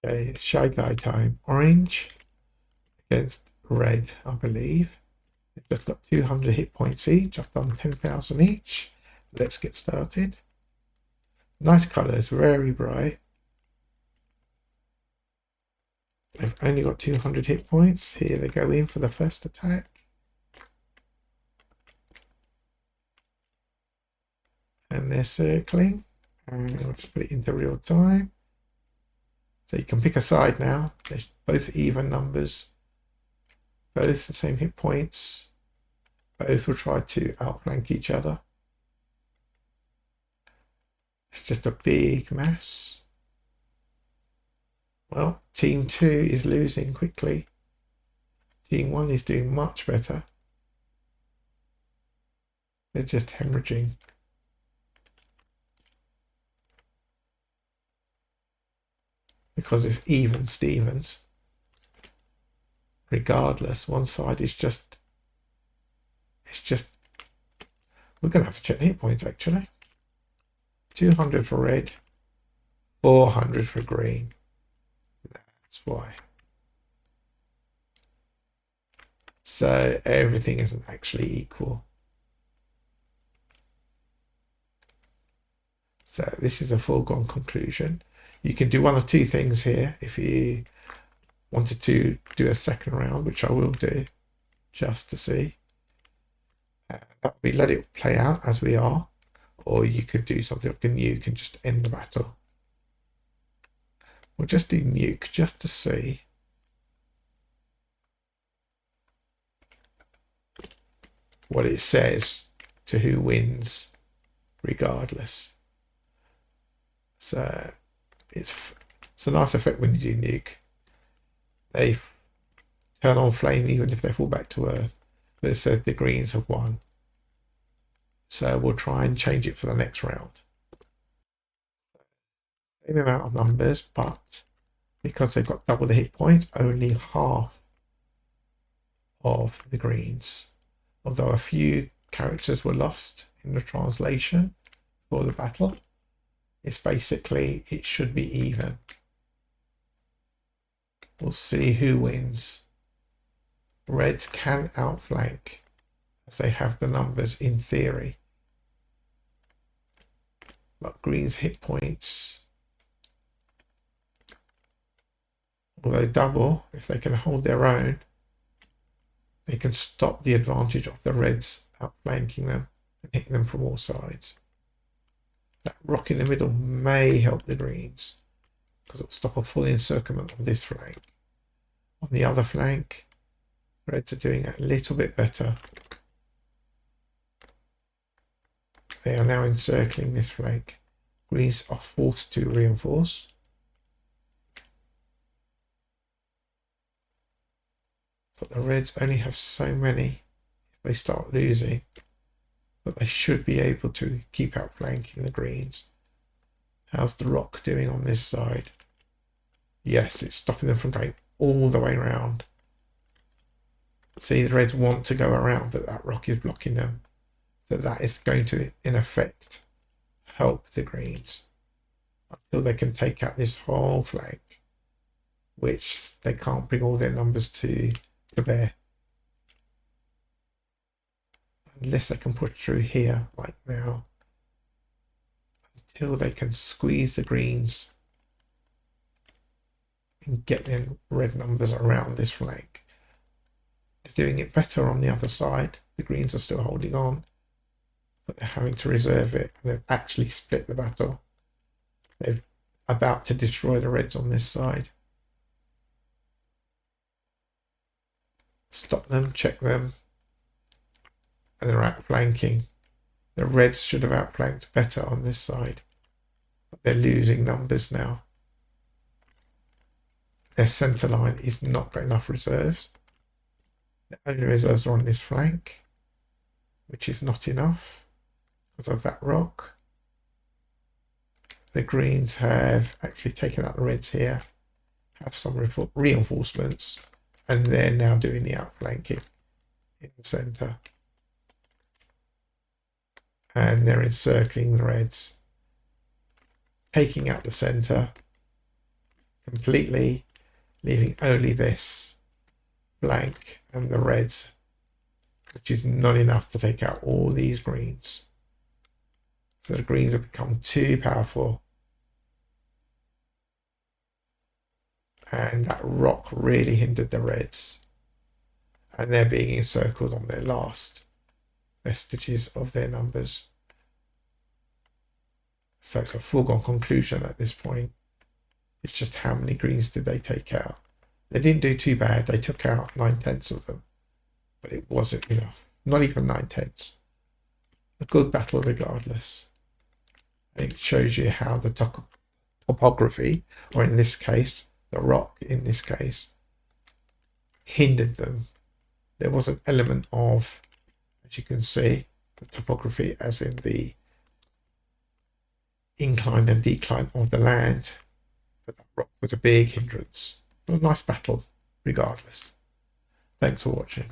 Okay, Shy Guy time. Orange against red, I believe. They've just got 200 hit points each. I've done 10,000 each. Let's get started. Nice colours, very bright. They've only got 200 hit points. Here they go in for the first attack. And they're circling. And we'll just put it into real time. So you can pick a side now. They're both even numbers. Both the same hit points. Both will try to outflank each other. It's just a big mess. Well, Team 2 is losing quickly. Team 1 is doing much better. They're just hemorrhaging. Because it's even Stevens. Regardless, one side is just... We're going to have to check the hit points, actually. 200 for red. 400 for green. That's why. So everything isn't actually equal. So this is a foregone conclusion. You can do one of two things here if you wanted to do a second round, which I will do just to see. That would be let it play out as we are, or you could do something like a nuke and just end the battle. We'll just do nuke just to see. What it says to who wins regardless. So it's a nice effect when you do nuke. They turn on flame even if they fall back to earth. But it says the greens have won. So we'll try and change it for the next round. Same amount of numbers, but because they've got double the hit points, only half of the greens. Although a few characters were lost in the translation for the battle. It's basically, it should be even. We'll see who wins. Reds can outflank as they have the numbers in theory. But green's hit points, although double, if they can hold their own, they can stop the advantage of the reds outflanking them and hitting them from all sides. That rock in the middle may help the greens because it'll stop a full encirclement on this flank. On the other flank, reds are doing a little bit better. They are now encircling this flank. Greens are forced to reinforce. But the reds only have so many if they start losing. But they should be able to keep outflanking the greens. How's the rock doing on this side? Yes, it's stopping them from going all the way around. See, the reds want to go around, but that rock is blocking them. So that is going to, in effect, help the greens until they can take out this whole flank, which they can't bring all their numbers to bear. Unless they can push through here, like now, until they can squeeze the greens and get their red numbers around this flank. They're doing it better on the other side. The greens are still holding on, but they're having to reserve it, and they've actually split the battle. They're about to destroy the reds on this side. Stop them, check them, and they're outflanking. The reds should have outflanked better on this side, but they're losing numbers now. Their centre line is not got enough reserves. The only reserves are on this flank, which is not enough because of that rock. The greens have actually taken out the reds here, have some reinforcements, and they're now doing the outflanking in the centre. And they're encircling the reds, taking out the centre, completely, leaving only this blank and the reds, which is not enough to take out all these greens. So the greens have become too powerful. And that rock really hindered the reds. And they're being encircled on their last vestiges of their numbers. So it's a foregone conclusion at this point. It's just how many greens did they take out? They didn't do too bad. They took out 9/10 of them. But it wasn't enough. Not even 9/10. A good battle regardless. It shows you how the topography, or in this case, the rock in this case, hindered them. There was an element of, as you can see, the topography as in the incline and decline of the land, but that rock was a big hindrance. But a nice battle regardless. Thanks for watching.